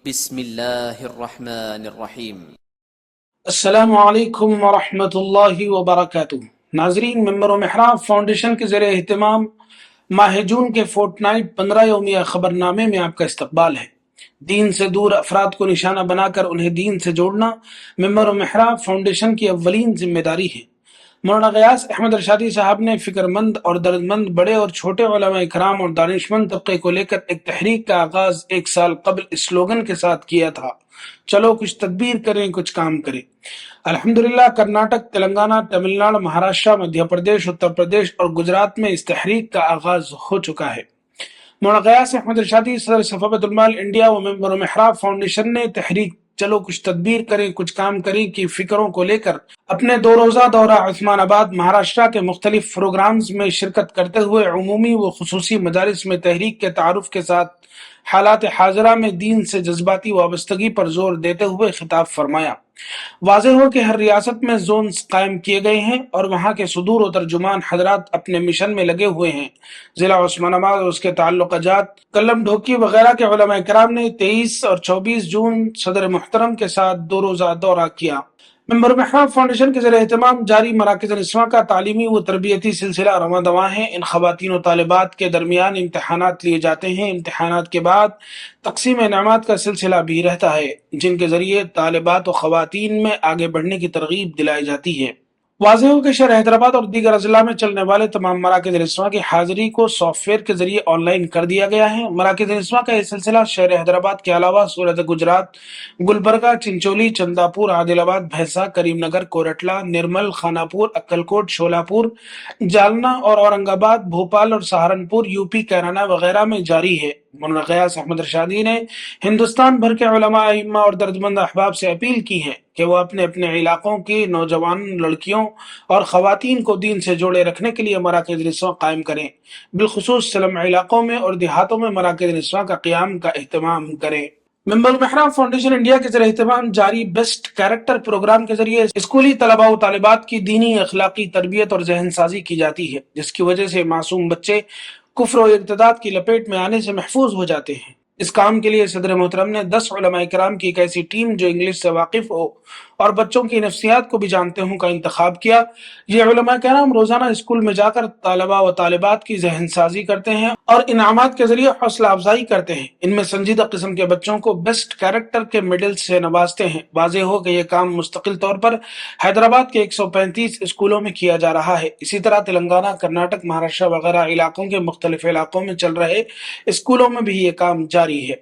بسم اللہ الرحمن الرحیم۔ السلام علیکم ورحمۃ اللہ وبرکاتہ۔ ناظرین، ممبر و محراب فاؤنڈیشن کے زیر اہتمام ماہ جون کے فورٹ نائٹ 15 یومیہ خبر نامے میں آپ کا استقبال ہے۔ دین سے دور افراد کو نشانہ بنا کر انہیں دین سے جوڑنا ممبر و محراب فاؤنڈیشن کی اولین ذمہ داری ہے۔ مولانا غیاث احمد ارشادی صاحب نے فکر مند اور درد مند بڑے اور چھوٹے علماء کرام اور دانشمند طبقے کو لے کر ایک تحریک کا آغاز 1 سال قبل اس سلوگن کے ساتھ کیا تھا: چلو کچھ تدبیر کریں، کچھ کام کریں۔ الحمدللہ کرناٹک، تلنگانہ، تمل ناڈو، مہاراشٹر، مدھیہ پردیش، اتر پردیش اور گجرات میں اس تحریک کا آغاز ہو چکا ہے۔ مولانا غیاث احمد ارشادی صدر صفا بیت المال انڈیا و ممبر و محراب فاؤنڈیشن نے تحریک چلو کچھ تدبیر کریں، کچھ کام کریں کی فکروں کو لے کر اپنے 2 روزہ دورہ عثمان آباد، مہاراشٹر کے مختلف پروگرامز میں شرکت کرتے ہوئے عمومی و خصوصی مدارس میں تحریک کے تعارف کے ساتھ حالات حاضرہ میں دین سے جذباتی وابستگی پر زور دیتے ہوئے خطاب فرمایا۔ واضح ہو کہ ہر ریاست میں زونز قائم کیے گئے ہیں اور وہاں کے صدور و ترجمان حضرات اپنے مشن میں لگے ہوئے ہیں۔ ضلع عثمان آباد اور اس کے تعلقہ جات، کلم ڈھوکی وغیرہ کے علماء کرام نے 23 اور 24 جون صدر محترم کے ساتھ 2 روزہ دورہ کیا۔ ممبر محراب فاؤنڈیشن کے زیر اہتمام جاری مراکز نسواں کا تعلیمی و تربیتی سلسلہ رواں دواں ہے۔ ان خواتین و طالبات کے درمیان امتحانات لیے جاتے ہیں۔ امتحانات کے بعد تقسیم انعامات کا سلسلہ بھی رہتا ہے، جن کے ذریعے طالبات و خواتین میں آگے بڑھنے کی ترغیب دلائی جاتی ہے۔ واضح ہو کہ شہر حیدرآباد اور دیگر اضلاع میں چلنے والے تمام مراکز نسواں کی حاضری کو سافٹ ویئر کے ذریعے آن لائن کر دیا گیا ہے۔ مراکز نسواں کا یہ سلسلہ شہر حیدرآباد کے علاوہ صورت گجرات، گلبرگہ، چنچولی، چنداپور، عادل آباد، بھینسا، کریم نگر، کورٹلہ، نرمل، خانہ پور، اکل شولہ پور، جالنا اور اورنگ آباد، بھوپال اور سہارنپور، یوپی، کیرانہ وغیرہ میں جاری ہے۔ مولانا غیاث احمد ارشادی نے ہندوستان بھر کے علماء، ائمہ اور دردمند احباب سے اپیل کی ہے کہ وہ اپنے اپنے علاقوں کی نوجوان لڑکیوں اور خواتین کو دین سے جوڑے رکھنے کے لیے مراکز نسواں قائم کریں، بالخصوص سلم علاقوں میں اور دیہاتوں میں مراکز نسواں کا قیام کا اہتمام کریں۔ ممبر محراب فاؤنڈیشن انڈیا کے زیر اہتمام جاری بیسٹ کیریکٹر پروگرام کے ذریعے اسکولی طلباء و طالبات کی دینی اخلاقی تربیت اور ذہن سازی کی جاتی ہے، جس کی وجہ سے معصوم بچے کفر و ارتداد کی لپیٹ میں آنے سے محفوظ ہو جاتے ہیں۔ اس کام کے لیے صدر محترم نے 10 علماء کرام کی ایک ایسی ٹیم جو انگلش سے واقف ہو اور بچوں کی نفسیات کو بھی جانتے ہوں کا انتخاب کیا۔ یہ علماء کرام روزانہ اسکول میں جا کر طلباء و طالبات کی ذہن سازی کرتے ہیں اور انعامات کے ذریعے حوصلہ افزائی کرتے ہیں۔ ان میں سنجیدہ قسم کے بچوں کو بیسٹ کیریکٹر کے میڈل سے نوازتے ہیں۔ واضح ہو کہ یہ کام مستقل طور پر حیدرآباد کے 135 اسکولوں میں کیا جا رہا ہے۔ اسی طرح تلنگانہ، کرناٹک، مہاراشٹر وغیرہ علاقوں کے مختلف علاقوں میں چل رہے اسکولوں میں بھی یہ کام جاری ہے۔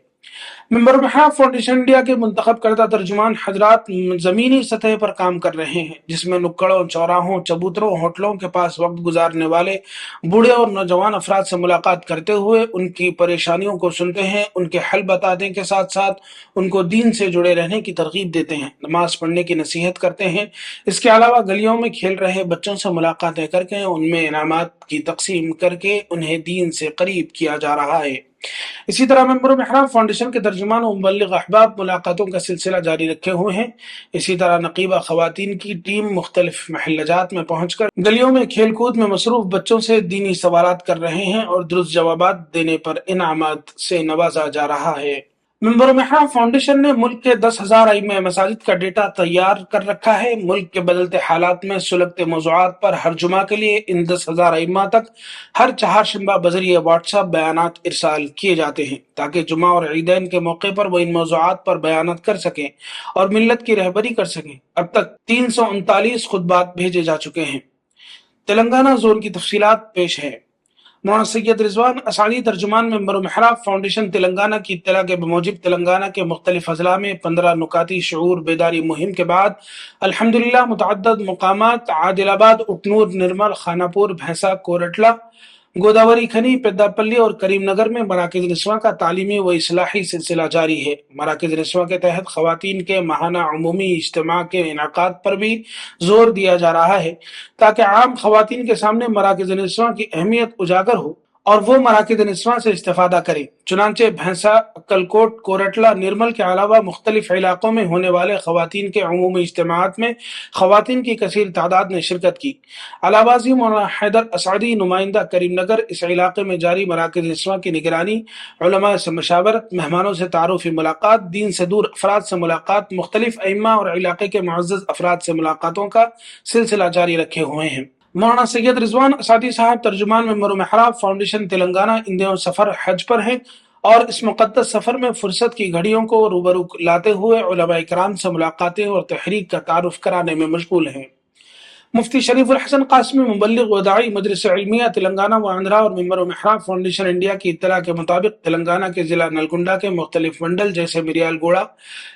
ممبر محراب فاؤنڈیشن انڈیا کے منتخب کردہ ترجمان حضرات زمینی سطح پر کام کر رہے ہیں، جس میں نکڑوں، چوراہوں، چبوتروں، ہوٹلوں کے پاس وقت گزارنے والے بوڑھے اور نوجوان افراد سے ملاقات کرتے ہوئے ان کی پریشانیوں کو سنتے ہیں، ان کے حل بتانے کے ساتھ ساتھ ان کو دین سے جڑے رہنے کی ترغیب دیتے ہیں، نماز پڑھنے کی نصیحت کرتے ہیں۔ اس کے علاوہ گلیوں میں کھیل رہے بچوں سے ملاقاتیں کر کے ان میں انعامات کی تقسیم کر کے انہیں دین سے قریب کیا جا رہا ہے۔ اسی طرح ممبر محراب فاؤنڈیشن کے ترجمان و مبلغ احباب ملاقاتوں کا سلسلہ جاری رکھے ہوئے ہیں۔ اسی طرح نقیبہ خواتین کی ٹیم مختلف محلہ جات میں پہنچ کر گلیوں میں کھیل کود میں مصروف بچوں سے دینی سوالات کر رہے ہیں اور درست جوابات دینے پر انعامات سے نوازا جا رہا ہے۔ ممبر محراب فاؤنڈیشن نے ملک کے 10,000 ائمہ مساجد کا ڈیٹا تیار کر رکھا ہے۔ ملک کے بدلتے حالات میں سلگتے موضوعات پر ہر جمعہ کے لیے ان 10,000 ائمہ تک ہر چہارشنبہ بذریعہ واٹس ایپ بیانات ارسال کیے جاتے ہیں، تاکہ جمعہ اور عیدین کے موقع پر وہ ان موضوعات پر بیانات کر سکیں اور ملت کی رہبری کر سکیں۔ اب تک 339 خطبات بھیجے جا چکے ہیں۔ تلنگانہ زون کی تفصیلات پیش ہے۔ مولانا سید رضوان اسعدی ترجمان ممبر محراب فاؤنڈیشن تلنگانہ کی اطلاع کے بموجب تلنگانہ کے مختلف اضلاع میں 15 نکاتی شعور بیداری مہم کے بعد الحمدللہ متعدد مقامات عادل آباد، اٹنور، نرمل، خانہ پور، بھینسا، کورٹلہ، گوداوری کھنی، پیداپلی اور کریم نگر میں مراکز نسواں کا تعلیمی و اصلاحی سلسلہ جاری ہے۔ مراکز نسواں کے تحت خواتین کے ماہانہ عمومی اجتماع کے انعقاد پر بھی زور دیا جا رہا ہے، تاکہ عام خواتین کے سامنے مراکز نسواں کی اہمیت اجاگر ہو اور وہ مراکز نسواں سے استفادہ کریں۔ چنانچہ بھینسا، کلکوٹ، کورٹلا، نرمل کے علاوہ مختلف علاقوں میں ہونے والے خواتین کے عمومی اجتماعات میں خواتین کی کثیر تعداد نے شرکت کی۔ علاوہ ازیں مولانا حیدر اسعدی، نمائندہ کریم نگر، اس علاقے میں جاری مراکز نسواں کی نگرانی، علماء سے مشاورت، مہمانوں سے تعارفی ملاقات، دین سے دور افراد سے ملاقات، مختلف ائمہ اور علاقے کے معزز افراد سے ملاقاتوں کا سلسلہ جاری رکھے ہوئے ہیں۔ مولانا سید رضوان اسعدی صاحب، ترجمان ممبر محراب فاؤنڈیشن تلنگانہ، ان دنوں سفر حج پر ہیں اور اس مقدس سفر میں فرصت کی گھڑیوں کو روبرو لاتے ہوئے علماء کرام سے ملاقاتیں اور تحریک کا تعارف کرانے میں مشغول ہیں۔ مفتی شریف الحسن قاسمی، مبلغ و داعی مجلس علمیہ تلنگانہ و آندھرا اور ممبر محراب فاؤنڈیشن انڈیا کی اطلاع کے مطابق تلنگانہ کے ضلع نلگنڈا کے مختلف منڈل جیسے مریال گوڑا،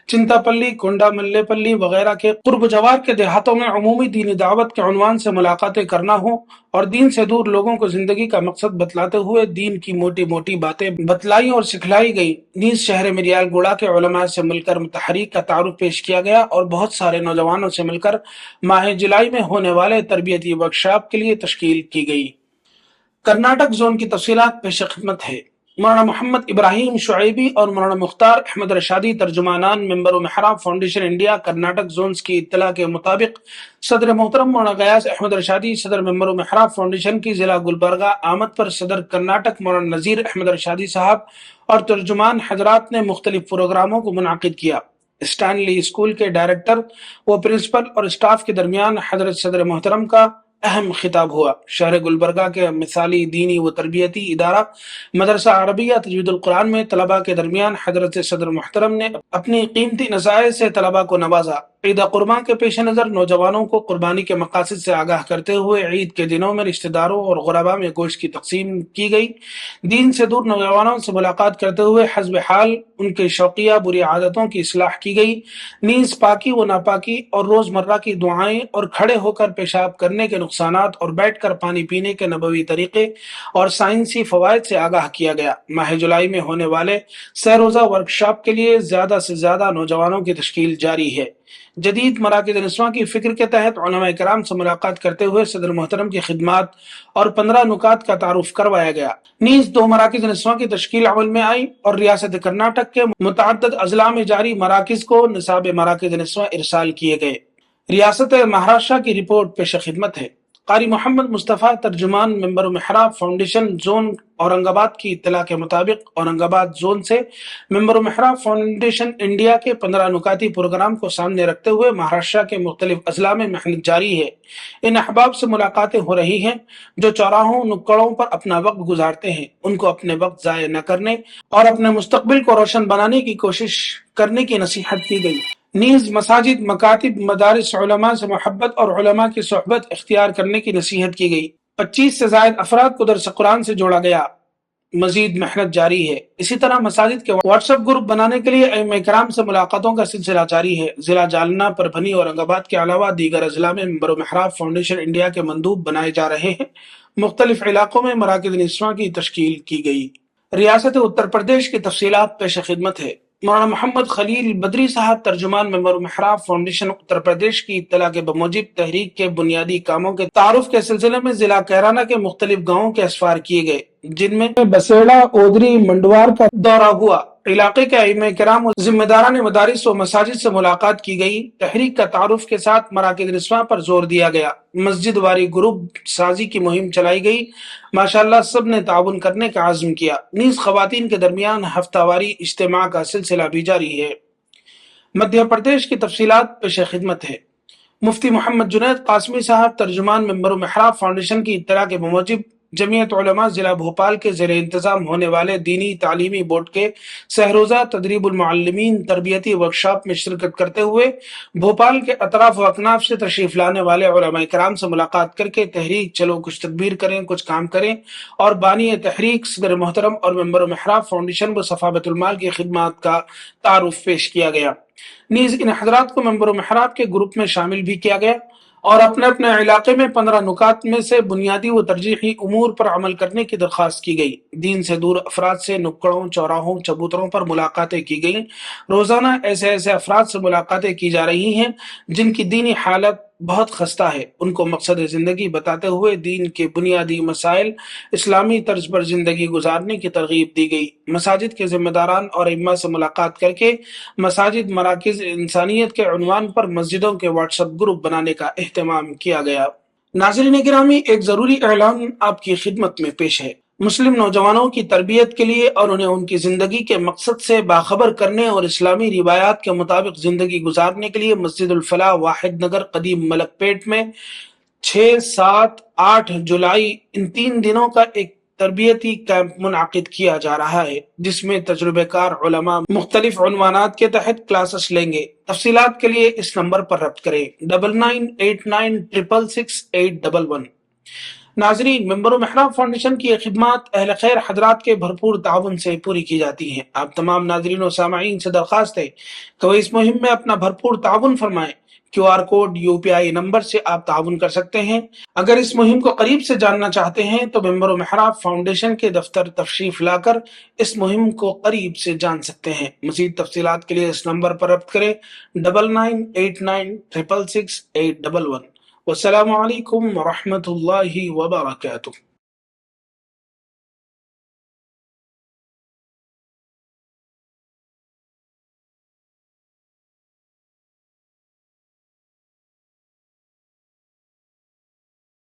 چنتا پلی، کونڈا ملے پلی وغیرہ کے قرب جوار کے دیہاتوں میں عمومی دینی دعوت کے عنوان سے ملاقاتیں کرنا ہوں اور دین سے دور لوگوں کو زندگی کا مقصد بتلاتے ہوئے دین کی موٹی موٹی باتیں بتلائی اور سکھلائی گئی۔ نیز شہر مریال گوڑا کے علماء سے مل کر تحریک کا تعارف پیش کیا گیا اور بہت سارے نوجوانوں سے مل کر ماہ جولائی میں ہونے والے تربیتی ورکشاپ کے لیے تشکیل کی گئی۔ کرناٹک زون کی تفصیلات پیش خدمت ہے۔ مولانا محمد ابراہیم شعیبی اور مولانا مختار احمد رشادی، ترجمانان ممبر محراب فاؤنڈیشن انڈیا کرناٹک زونز کی اطلاع کے مطابق صدر محترم مولانا غیاث احمد رشادی، صدر ممبر محراب فاؤنڈیشن کی ضلع گلبرگہ آمد پر صدر کرناٹک مولانا نذیر احمد رشادی صاحب اور ترجمان حضرات نے مختلف پروگراموں کو منعقد کیا۔ اسٹانلی اسکول کے ڈائریکٹر و پرنسپل اور اسٹاف کے درمیان حضرت صدر محترم کا اہم خطاب ہوا۔ شہر گلبرگہ کے مثالی دینی و تربیتی ادارہ مدرسہ عربیہ تجوید القرآن میں طلباء کے درمیان حضرت صدر محترم نے اپنی قیمتی نصائح سے طلباء کو نوازا۔ عید قربان کے پیش نظر نوجوانوں کو قربانی کے مقاصد سے آگاہ کرتے ہوئے عید کے دنوں میں رشتہ داروں اور غرباء میں گوشت کی تقسیم کی گئی۔ دین سے دور نوجوانوں سے ملاقات کرتے ہوئے حسب حال ان کے شوقیہ بری عادتوں کی اصلاح کی گئی۔ نیز پاکی و ناپاکی اور روزمرہ کی دعائیں اور کھڑے ہو کر پیشاب کرنے کے نقصانات اور بیٹھ کر پانی پینے کے نبوی طریقے اور سائنسی فوائد سے آگاہ کیا گیا۔ ماہ جولائی میں ہونے والے سہ روزہ ورکشاپ کے لیے زیادہ سے زیادہ نوجوانوں کی تشکیل جاری ہے۔ جدید مراکز نسواں کی فکر کے تحت علماء کرام سے ملاقات کرتے ہوئے صدر محترم کی خدمات اور 15 نکات کا تعارف کروایا گیا۔ نیز 2 مراکز نسواں کی تشکیل عمل میں آئی اور ریاست کرناٹک کے متعدد اضلاع میں جاری مراکز کو نصاب مراکز نسواں ارسال کیے گئے۔ ریاست مہاراشٹر کی رپورٹ پیش خدمت ہے۔ قاری محمد مصطفیٰ، ترجمان ممبر محراب فاؤنڈیشن زون اورنگ آباد کی اطلاع کے مطابق اورنگ آباد زون سے ممبر محراب فاؤنڈیشن انڈیا کے 15 نکاتی پروگرام کو سامنے رکھتے ہوئے مہاراشٹر کے مختلف اضلاع میں محنت جاری ہے۔ ان احباب سے ملاقاتیں ہو رہی ہیں جو چوراہوں نکڑوں پر اپنا وقت گزارتے ہیں۔ ان کو اپنے وقت ضائع نہ کرنے اور اپنے مستقبل کو روشن بنانے کی کوشش کرنے کی نصیحت کی گئی۔ نیز مساجد، مکاتب، مدارس، علماء سے محبت اور علماء کی صحبت اختیار کرنے کی نصیحت کی گئی۔ 25 سے زائد افراد کو درس قرآن سے جوڑا گیا۔ مزید محنت جاری ہے۔ اسی طرح مساجد کے واٹس ایپ گروپ بنانے کے لیے ائمہ کرام سے ملاقاتوں کا سلسلہ جاری ہے۔ ضلع جالنہ، پربھنی، اورنگ آباد کے علاوہ دیگر اضلاع میں ممبر محراب فاؤنڈیشن انڈیا کے مندوب بنائے جا رہے ہیں۔ مختلف علاقوں میں مراکز نسواں کی تشکیل کی گئی۔ ریاست اتر پردیش کی تفصیلات پیش خدمت ہے۔ مولانا محمد خلیل بدری صاحب، ترجمان ممبر محراب فاؤنڈیشن اتر پردیش کی اطلاع کے بموجب تحریک کے بنیادی کاموں کے تعارف کے سلسلے میں ضلع کیرانہ کے مختلف گاؤں کے اسفار کیے گئے، جن میں بسیڑا، اودری، منڈوار کا دورہ ہوا۔ علاقے کے ائمہ کرام و ذمہ داران مدارس و مساجد سے ملاقات کی گئی۔ تحریک کا تعارف کے ساتھ مراکز نسواں پر زور دیا گیا۔ مسجد واری گروپ سازی کی مہم چلائی گئی۔ ماشاءاللہ سب نے تعاون کرنے کا عزم کیا۔ نیز خواتین کے درمیان ہفتہ واری اجتماع کا سلسلہ بھی جاری ہے۔ مدھیہ پردیش کی تفصیلات پیش خدمت ہے۔ مفتی محمد جنید قاسمی صاحب، ترجمان ممبر محراب فاؤنڈیشن کی اطلاع کے موجب جمعیت علماء ضلع بھوپال کے زیر انتظام ہونے والے دینی تعلیمی بورڈ کے سہ روزہ تدریب المعلمین تربیتی ورکشاپ میں شرکت کرتے ہوئے بھوپال کے اطراف و اکناف سے تشریف لانے والے علماء کرام سے ملاقات کر کے تحریک چلو کچھ تدبیر کریں، کچھ کام کریں اور بانی تحریک صدر محترم اور ممبر محراب فاؤنڈیشن و صفا بیت المال کی خدمات کا تعارف پیش کیا گیا۔ نیز ان حضرات کو ممبر محراب کے گروپ میں شامل بھی کیا گیا اور اپنے اپنے علاقے میں 15 نکات میں سے بنیادی و ترجیحی امور پر عمل کرنے کی درخواست کی گئی۔ دین سے دور افراد سے نکڑوں، چوراہوں، چبوتروں پر ملاقاتیں کی گئیں۔ روزانہ ایسے افراد سے ملاقاتیں کی جا رہی ہیں جن کی دینی حالت بہت خستہ ہے۔ ان کو مقصد زندگی بتاتے ہوئے دین کے بنیادی مسائل، اسلامی طرز پر زندگی گزارنے کی ترغیب دی گئی۔ مساجد کے ذمہ داران اور ائمہ سے ملاقات کر کے مساجد مراکز انسانیت کے عنوان پر مسجدوں کے واٹس ایپ گروپ بنانے کا اہتمام کیا گیا۔ ناظرین گرامی، ایک ضروری اعلان آپ کی خدمت میں پیش ہے۔ مسلم نوجوانوں کی تربیت کے لیے اور انہیں ان کی زندگی کے مقصد سے باخبر کرنے اور اسلامی روایات کے مطابق زندگی گزارنے کے لیے مسجد الفلاح واحد نگر قدیم ملک پیٹ میں 6، 7، 8 جولائی ان 3 دنوں کا ایک تربیتی کیمپ منعقد کیا جا رہا ہے، جس میں تجربہ کار علماء مختلف عنوانات کے تحت کلاسز لیں گے۔ تفصیلات کے لیے اس نمبر پر رابطہ کریں 9989666811۔ ناظرین، ممبر و محراب فاؤنڈیشن کی یہ خدمات اہل خیر حضرات کے بھرپور تعاون سے پوری کی جاتی ہیں۔ آپ تمام ناظرین و سامعین سے درخواست ہے کہ وہ اس مہم میں اپنا بھرپور تعاون فرمائیں۔ QR کوڈ UPI نمبر سے آپ تعاون کر سکتے ہیں۔ اگر اس مہم کو قریب سے جاننا چاہتے ہیں تو ممبر و محراب فاؤنڈیشن کے دفتر تشریف لا کر اس مہم کو قریب سے جان سکتے ہیں۔ مزید تفصیلات کے لیے اس نمبر پر رابطہ کریں 9989666811۔ والسلام علیکم ورحمۃ اللہ وبرکاتہ۔